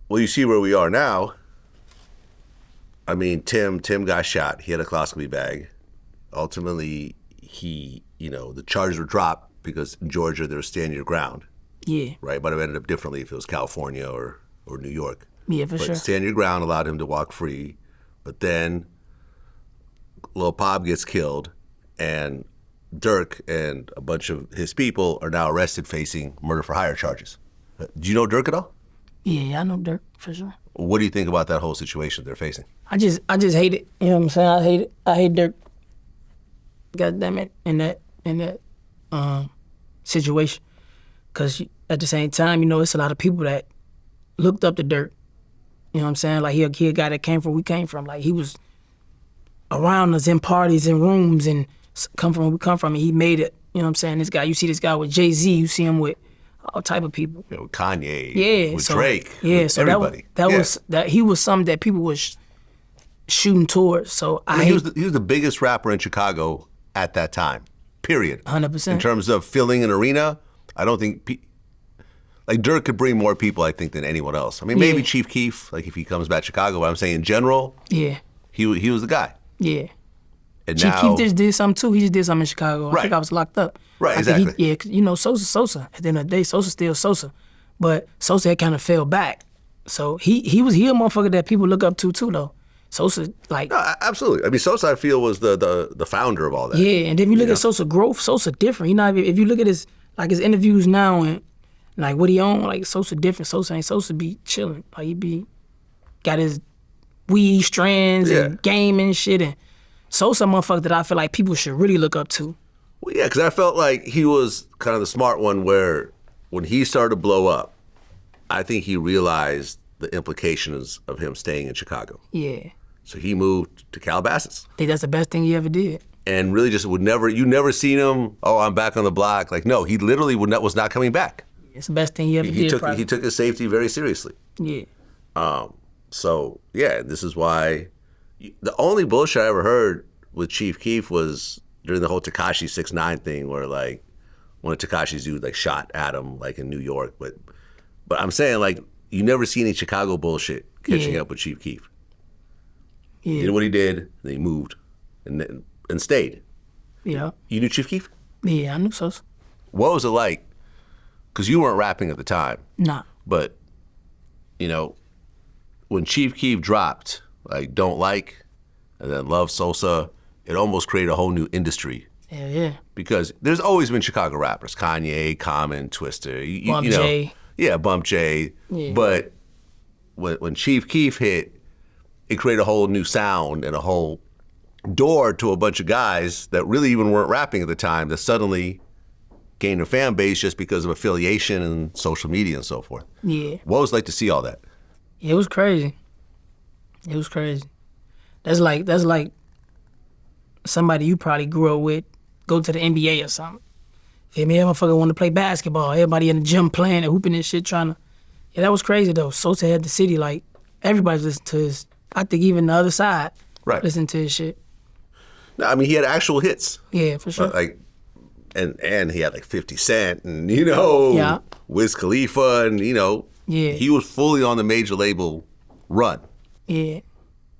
Well, you see where we are now. I mean, Tim got shot. He had a colostomy bag. Ultimately, the charges were dropped because in Georgia, there was stand your ground. Yeah. Right? Might have ended up differently if it was California or New York. Yeah, for sure. But stand your ground allowed him to walk free. But then Lil Pop gets killed, and Durk and a bunch of his people are now arrested facing murder for hire charges. Do you know Durk at all? Yeah, I know Durk, for sure. What do you think about that whole situation they're facing? I just hate it. You know what I'm saying? I hate it. I hate Durk. God damn it, in that situation. Because at the same time, it's a lot of people that looked up to Durk. You know what I'm saying? Like, he a guy that came from where we came from. Like, he was around us in parties and rooms and come from where we come from, and he made it. You know what I'm saying? This guy, you see this guy with Jay-Z, you see him with all type of people. With Kanye, with so, Drake, yeah, with so everybody. He was something that people was shooting towards. So he was the biggest rapper in Chicago at that time, period. 100%. In terms of filling an arena, I don't think like Durk could bring more people, I think, than anyone else. I mean, maybe Chief Keef, like if he comes back to Chicago, but I'm saying in general, he was the guy. Yeah. And Chief now, Keef just did something too. He just did something in Chicago. I think I was locked up. Right, exactly. Cause Sosa. At the end of the day, Sosa still Sosa, but Sosa had kind of fell back. So he a motherfucker that people look up to too, though. Sosa, like, no, absolutely. I mean, Sosa, I feel, was the founder of all that. Yeah, and if you look at Sosa growth, Sosa different. If you look at his interviews now and like what he on, like Sosa different. Sosa be chilling. Like he got his weed strands and game and shit. And Sosa motherfucker that I feel like people should really look up to. Well, yeah, because I felt like he was kind of the smart one where when he started to blow up, I think he realized the implications of him staying in Chicago. Yeah. So he moved to Calabasas. I think that's the best thing he ever did. And really just you never seen him, oh, I'm back on the block. Like, no, he literally was not coming back. It's the best thing he ever did. He took his safety very seriously. Yeah. So, yeah, this is why the only bullshit I ever heard with Chief Keef was during the whole Tekashi 6ix9ine thing where, like, one of Tekashi's dudes, like, shot at him, like, in New York. But I'm saying, like, you never see any Chicago bullshit catching up with Chief Keef. Yeah. He did what he did, then he moved and stayed. Yeah. You knew Chief Keef? Yeah, I knew Sosa. What was it like? Because you weren't rapping at the time. Nah. But, when Chief Keef dropped, like, Don't Like, and then Love Sosa, it almost created a whole new industry. Yeah. Because there's always been Chicago rappers, Kanye, Common, Twister. Bump J. Yeah, Bump J. Yeah. But when Chief Keef hit, it created a whole new sound and a whole door to a bunch of guys that really even weren't rapping at the time that suddenly gained a fan base just because of affiliation and social media and so forth. Yeah. What was it like to see all that? It was crazy. That's like somebody you probably grew up with, go to the NBA or something. Feel me? Every motherfucker want to play basketball. Everybody in the gym playing and hooping and shit trying to. Yeah, that was crazy though. Sosa had the city, like, everybody's listening to his. I think even the other side listened to his shit. No, I mean, he had actual hits. Yeah, for sure. Like, and he had like 50 Cent and, Wiz Khalifa and, he was fully on the major label run. Yeah.